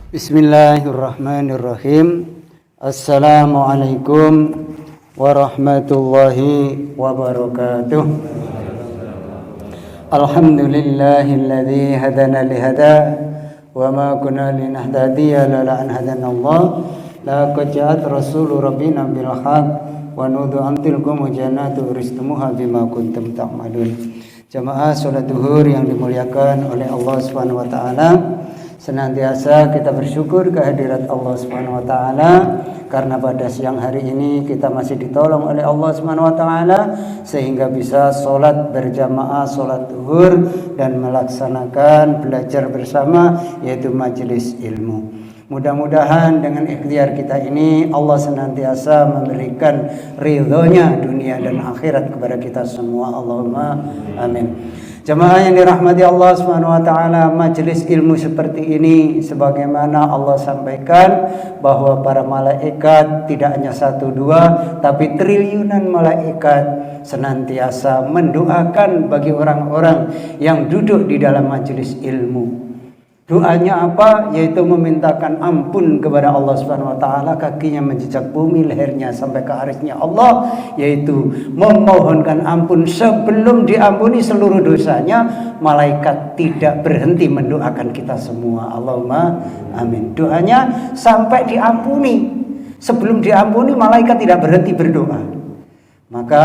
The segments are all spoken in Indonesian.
Bismillahirrahmanirrahim. Assalamualaikum warahmatullahi wabarakatuh. Alhamdulillahilladzi hadana lihada wa ma kunna linahtadiya laula an hadana Allah. Laqad ja'at rasulu rabbina bil haqq wa nudu amtilkum jannatu uristumuha bima kuntum ta'malun. Jamaah salat zuhur yang dimuliakan oleh Allah Subhanahu wa taala. Senantiasa kita bersyukur kehadirat Allah Subhanahu wa taala karena pada siang hari ini kita masih ditolong oleh Allah Subhanahu wa taala sehingga bisa salat berjamaah salat zuhur dan melaksanakan belajar bersama yaitu majelis ilmu. Mudah-mudahan dengan ikhtiar kita ini Allah senantiasa memberikan ridhonya dunia dan akhirat kepada kita semua. Allahumma amin. Jemaah yang dirahmati Allah Subhanahu wa taala, majelis ilmu seperti ini sebagaimana Allah sampaikan bahwa para malaikat tidak hanya satu dua tapi triliunan malaikat senantiasa mendoakan bagi orang-orang yang duduk di dalam majelis ilmu. Doanya apa? Yaitu memintakan ampun kepada Allah Subhanahu wa taala, kakinya menjejak bumi, lehernya sampai ke arsy-Nya Allah, yaitu memohonkan ampun sebelum diampuni seluruh dosanya. Malaikat tidak berhenti mendoakan kita semua. Allahumma amin. Doanya sampai diampuni. Sebelum diampuni malaikat tidak berhenti berdoa. Maka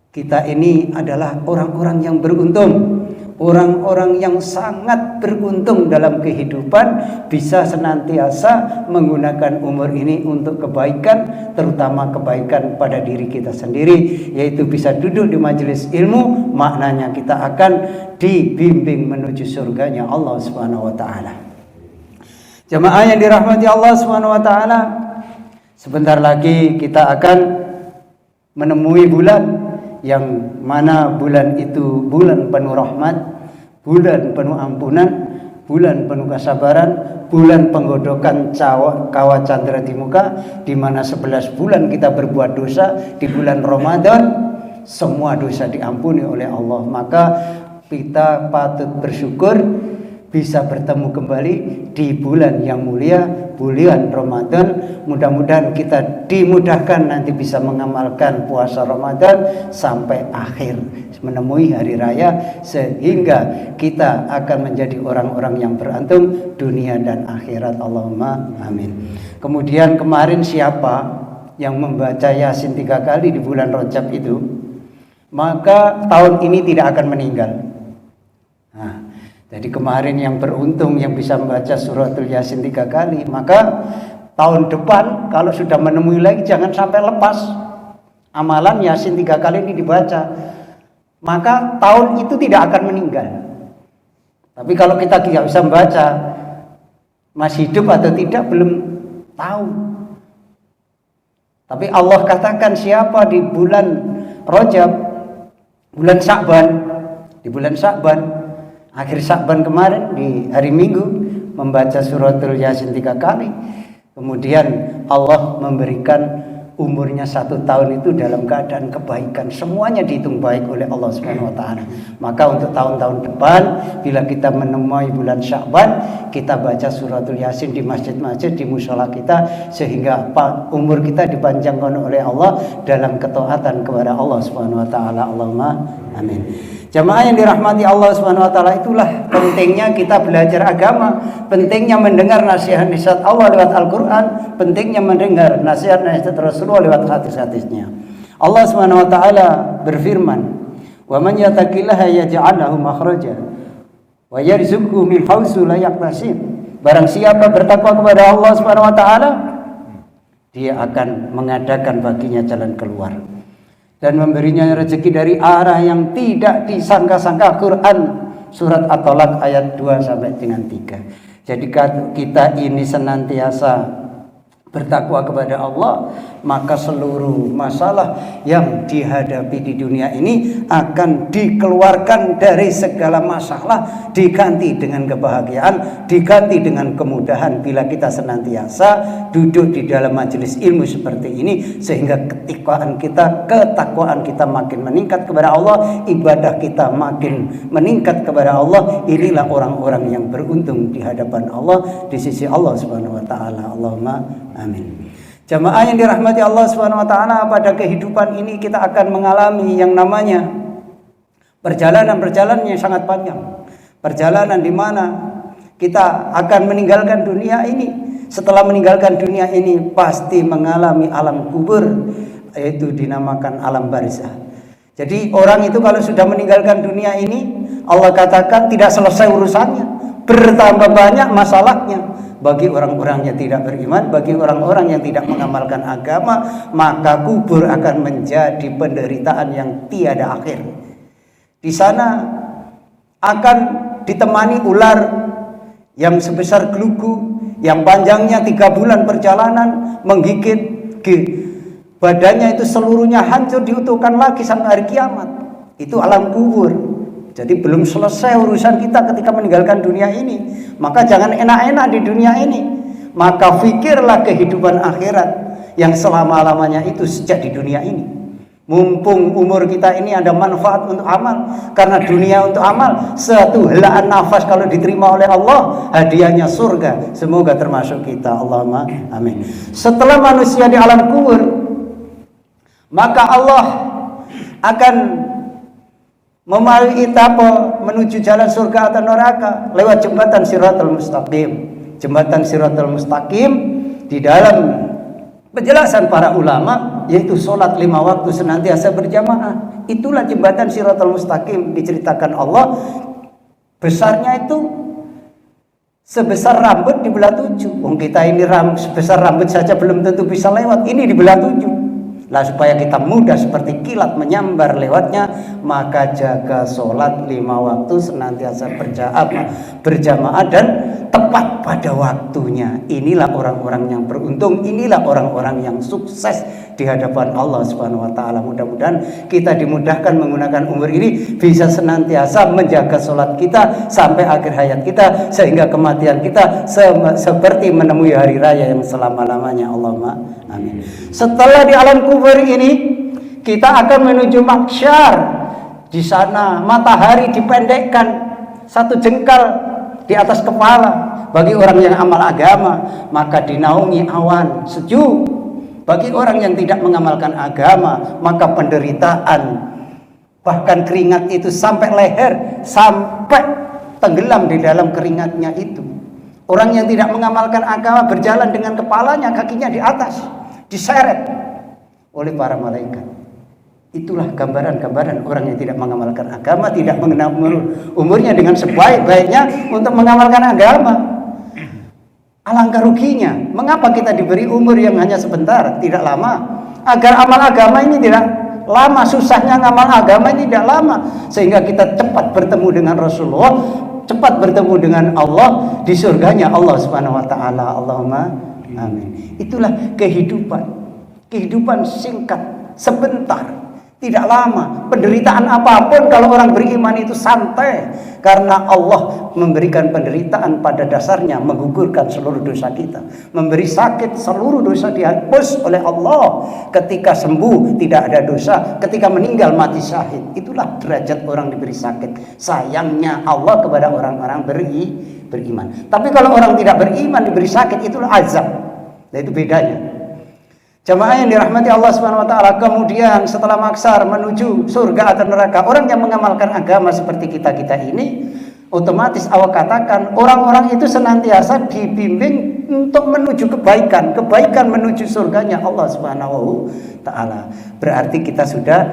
kita ini adalah orang-orang yang beruntung. Orang-orang yang sangat beruntung dalam kehidupan bisa senantiasa menggunakan umur ini untuk kebaikan, terutama kebaikan pada diri kita sendiri, yaitu bisa duduk di majelis ilmu, maknanya kita akan dibimbing menuju surganya Allah Subhanahu wa taala. Jemaah yang dirahmati Allah Subhanahu wa taala, sebentar lagi kita akan menemui bulan yang mana bulan itu bulan penuh rahmat, bulan penuh ampunan, bulan penuh kesabaran, bulan penggodokan kawah candra di muka, di mana 11 bulan kita berbuat dosa. Di bulan Ramadan semua dosa diampuni oleh Allah. Maka kita patut bersyukur bisa bertemu kembali di bulan yang mulia, bulan Ramadan. Mudah-mudahan kita dimudahkan nanti bisa mengamalkan puasa Ramadan sampai akhir menemui hari raya, sehingga kita akan menjadi orang-orang yang beruntung dunia dan akhirat. Allahumma amin. Kemudian kemarin siapa yang membaca Yasin 3 kali di bulan Rajab itu, maka tahun ini tidak akan meninggal. Jadi kemarin yang beruntung yang bisa membaca suratul Yasin 3 kali, maka tahun depan kalau sudah menemui lagi jangan sampai lepas amalan Yasin 3 kali ini dibaca, maka tahun itu tidak akan meninggal. Tapi kalau kita tidak bisa membaca, masih hidup atau tidak belum tahu. Tapi Allah katakan siapa di bulan Rajab, bulan Sya'ban, di bulan Sya'ban, akhir Sya'ban kemarin di hari Minggu membaca suratul Yasin 3 kali, kemudian Allah memberikan umurnya 1 tahun itu dalam keadaan kebaikan, semuanya dihitung baik oleh Allah Subhanahu wa taala. Maka untuk tahun-tahun depan bila kita menemui bulan Sya'ban, kita baca suratul Yasin di masjid-masjid, di mushola kita, sehingga umur kita dipanjangkan oleh Allah dalam ketaatan kepada Allah Subhanahu wa taala. Allahumma amin. Jamaah yang dirahmati Allah Subhanahu wa taala, itulah pentingnya kita belajar agama, pentingnya mendengar nasihat-nasihat Allah lewat Al-Qur'an, pentingnya mendengar nasihat-nasihat Rasulullah lewat hadis-hadisnya. Allah Subhanahu wa taala berfirman, "Wa man yattaqillaha yaj'al lahu makhraja wa yarzuqhu min haitsu la yahtasib." Barang siapa bertakwa kepada Allah Subhanahu wa taala, dia akan mengadakan baginya jalan keluar dan memberinya rezeki dari arah yang tidak disangka-sangka. Quran surat At-Talaq ayat 2 sampai dengan 3. Jadi kita ini senantiasa bertakwa kepada Allah, maka seluruh masalah yang dihadapi di dunia ini akan dikeluarkan dari segala masalah, diganti dengan kebahagiaan, diganti dengan kemudahan bila kita senantiasa duduk di dalam majelis ilmu seperti ini, sehingga ketakwaan kita makin meningkat kepada Allah, ibadah kita makin meningkat kepada Allah. Inilah orang-orang yang beruntung di hadapan Allah, di sisi Allah Subhanahu wa taala. Allahumma amin. Jamaah yang dirahmati Allah Subhanahu wa taala, pada kehidupan ini kita akan mengalami yang namanya perjalanan yang sangat panjang. Perjalanan di mana kita akan meninggalkan dunia ini. Setelah meninggalkan dunia ini pasti mengalami alam kubur, yaitu dinamakan alam barzah. Jadi orang itu kalau sudah meninggalkan dunia ini, Allah katakan tidak selesai urusannya, bertambah banyak masalahnya. Bagi orang-orang yang tidak beriman, bagi orang-orang yang tidak mengamalkan agama, maka kubur akan menjadi penderitaan yang tiada akhir. Di sana akan ditemani ular yang sebesar gelugu, yang panjangnya 3 bulan perjalanan, menggigit badannya itu seluruhnya hancur, diutuhkan lagi sampai hari kiamat. Itu alam kubur. Jadi belum selesai urusan kita ketika meninggalkan dunia ini. Maka jangan enak-enak di dunia ini. Maka fikirlah kehidupan akhirat yang selama-lamanya itu sejak di dunia ini. Mumpung umur kita ini ada manfaat untuk amal. Karena dunia untuk amal, satu helaan nafas kalau diterima oleh Allah, hadiahnya surga. Semoga termasuk kita. Allahumma amin. Setelah manusia di alam kubur, maka Allah akan melalui etapa menuju jalan surga atau neraka lewat jembatan Shiratal Mustaqim. Jembatan Shiratal Mustaqim di dalam penjelasan para ulama yaitu sholat 5 waktu senantiasa berjamaah. Itulah jembatan Shiratal Mustaqim. Diceritakan Allah besarnya itu sebesar rambut dibelah 7. Kita ini sebesar rambut saja belum tentu bisa lewat, ini dibelah 7. Lah supaya kita mudah seperti kilat menyambar lewatnya, maka jaga sholat 5 waktu senantiasa berjamaah dan tepat pada waktunya. Inilah orang-orang yang beruntung, inilah orang-orang yang sukses di hadapan Allah Subhanahu wa taala. Mudah-mudahan kita dimudahkan menggunakan umur ini bisa senantiasa menjaga sholat kita sampai akhir hayat kita, sehingga kematian kita seperti menemui hari raya yang selama-lamanya. Allahumma amin. Setelah di alam kubur ini kita akan menuju mahsyar. Di sana matahari dipendekkan 1 jengkal di atas kepala bagi orang yang amal agama, maka dinaungi awan sejuk. Bagi orang yang tidak mengamalkan agama, maka penderitaan, bahkan keringat itu sampai leher, sampai tenggelam di dalam keringatnya itu. Orang yang tidak mengamalkan agama berjalan dengan kepalanya, kakinya di atas, diseret oleh para malaikat. Itulah gambaran-gambaran orang yang tidak mengamalkan agama, tidak mengenal umurnya dengan sebaik-baiknya untuk mengamalkan agama. Alangkah ruginya. Mengapa kita diberi umur yang hanya sebentar, tidak lama? Agar amal agama ini tidak lama, susahnya ngamal agama ini tidak lama, sehingga kita cepat bertemu dengan Rasulullah, cepat bertemu dengan Allah di surganya Allah Subhanahu wa taala. Allahumma amin. Itulah kehidupan singkat, sebentar, tidak lama. Penderitaan apapun kalau orang beriman itu santai, karena Allah memberikan penderitaan pada dasarnya menggugurkan seluruh dosa kita, memberi sakit, seluruh dosa dihapus oleh Allah. Ketika sembuh tidak ada dosa, ketika meninggal mati syahid. Itulah derajat orang diberi sakit. Sayangnya Allah kepada orang-orang beriman. Tapi kalau orang tidak beriman diberi sakit, itulah azab. Nah, itu bedanya. Jamaah yang dirahmati Allah Subhanahu wa taala, kemudian setelah mahsyar menuju surga atau neraka, orang yang mengamalkan agama seperti kita-kita ini, otomatis Allah katakan orang-orang itu senantiasa dibimbing untuk menuju kebaikan menuju surganya Allah Subhanahu wa taala. Berarti kita sudah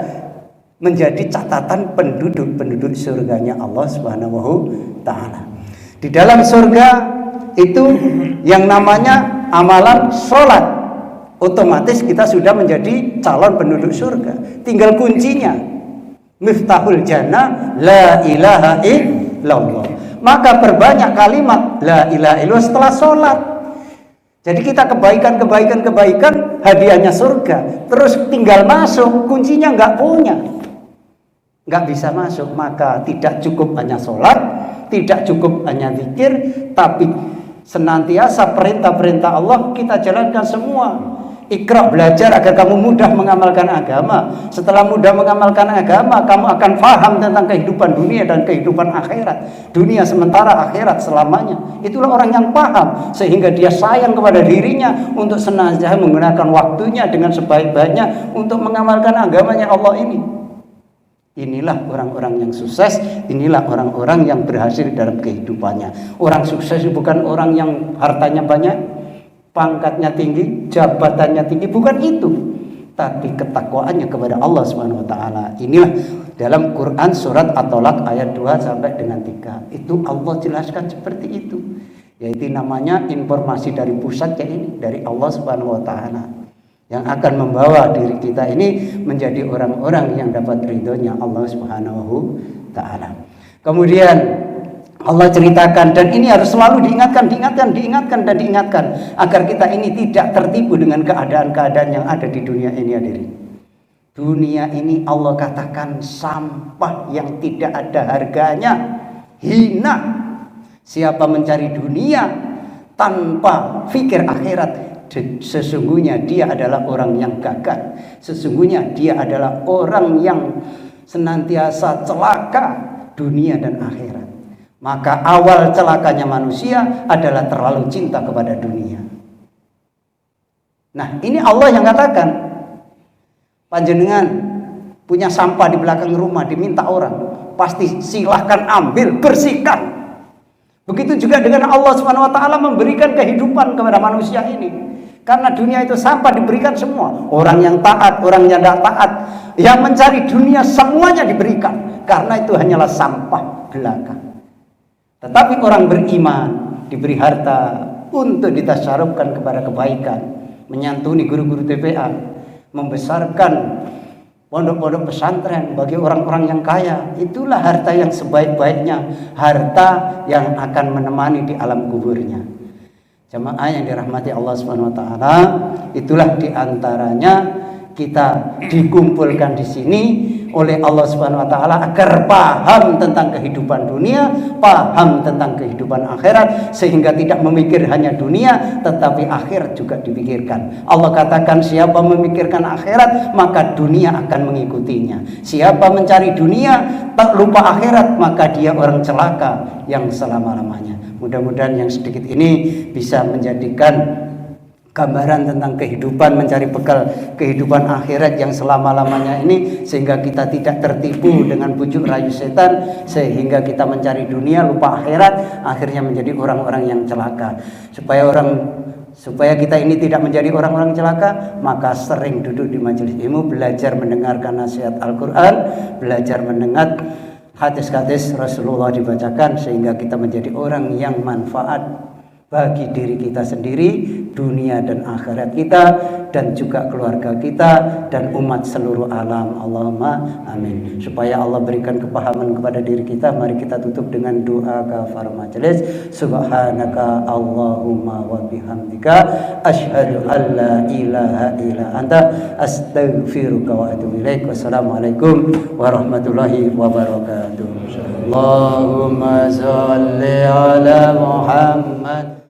menjadi catatan penduduk surganya Allah Subhanahu wa taala. Di dalam surga itu yang namanya amalan sholat, otomatis kita sudah menjadi calon penduduk surga. Tinggal kuncinya, miftahul jannah la ilaha illallah. Maka perbanyak kalimat la ilaha illallah setelah sholat. Jadi kita kebaikan, hadiahnya surga. Terus tinggal masuk, kuncinya nggak punya. Nggak bisa masuk, maka tidak cukup hanya sholat, tidak cukup hanya zikir, tapi senantiasa perintah-perintah Allah kita jalankan semua. Iqra, belajar agar kamu mudah mengamalkan agama. Setelah mudah mengamalkan agama, kamu akan paham tentang kehidupan dunia dan kehidupan akhirat. Dunia sementara, akhirat selamanya. Itulah orang yang paham, sehingga dia sayang kepada dirinya untuk senantiasa menggunakan waktunya dengan sebaik-baiknya untuk mengamalkan agamanya Allah ini. Inilah orang-orang yang sukses, inilah orang-orang yang berhasil dalam kehidupannya. Orang sukses bukan orang yang hartanya banyak, pangkatnya tinggi, jabatannya tinggi, bukan itu. Tapi ketakwaannya kepada Allah Subhanahu wa taala. Inilah dalam Quran surat At-Tolak ayat 2 sampai dengan 3. Itu Allah jelaskan seperti itu. Yaitu namanya informasi dari pusatnya ini, dari Allah Subhanahu wa taala, yang akan membawa diri kita ini menjadi orang-orang yang dapat ridhonya Allah Subhanahu ta'ala. Kemudian Allah ceritakan, dan ini harus selalu diingatkan agar kita ini tidak tertipu dengan keadaan-keadaan yang ada di dunia ini, hadirin. Dunia ini Allah katakan sampah yang tidak ada harganya, hina. Siapa mencari dunia tanpa fikir akhirat, sesungguhnya dia adalah orang yang gagal. Sesungguhnya dia adalah orang yang senantiasa celaka dunia dan akhirat. Maka awal celakanya manusia adalah terlalu cinta kepada dunia. Nah, ini Allah yang katakan, panjenengan punya sampah di belakang rumah, diminta orang, pasti silahkan ambil, bersihkan. Begitu juga dengan Allah Subhanahu wa taala memberikan kehidupan kepada manusia ini. Karena dunia itu sampah diberikan semua. Orang yang taat, orang yang tidak taat, yang mencari dunia semuanya diberikan. Karena itu hanyalah sampah belaka. Tetapi orang beriman diberi harta untuk ditasarufkan kepada kebaikan, menyantuni guru-guru TPA, membesarkan pondok-pondok pesantren bagi orang-orang yang kaya. Itulah harta yang sebaik-baiknya, harta yang akan menemani di alam kuburnya. Jamaah yang dirahmati Allah Subhanahu wa taala, itulah diantaranya kita dikumpulkan di sini oleh Allah Subhanahu wa taala agar paham tentang kehidupan dunia, paham tentang kehidupan akhirat, sehingga tidak memikir hanya dunia tetapi akhirat juga dipikirkan. Allah katakan, siapa memikirkan akhirat maka dunia akan mengikutinya. Siapa mencari dunia tak lupa akhirat, maka dia orang celaka yang selama-lamanya. Mudah-mudahan yang sedikit ini bisa menjadikan gambaran tentang kehidupan, mencari bekal kehidupan akhirat yang selama-lamanya ini, sehingga kita tidak tertipu dengan bujuk rayu setan, sehingga kita mencari dunia lupa akhirat, akhirnya menjadi orang-orang yang celaka. Supaya kita ini tidak menjadi orang-orang celaka, maka sering duduk di majelis ilmu, belajar mendengarkan nasihat Al-Quran, belajar mendengar hadis-hadis Rasulullah dibacakan, sehingga kita menjadi orang yang manfaat bagi diri kita sendiri, dunia dan akhirat kita, dan juga keluarga kita dan umat seluruh alam. Allahumma amin. Supaya Allah berikan kepahaman kepada diri kita, mari kita tutup dengan doa kafar majelis. Subhanaka Allahumma wa bihamdika asyhadu an la ilaha illa anta astaghfiruka wa atubu ilaik. Wassalamualaikum warahmatullahi wabarakatuh. Allahumma shalli ala Muhammad.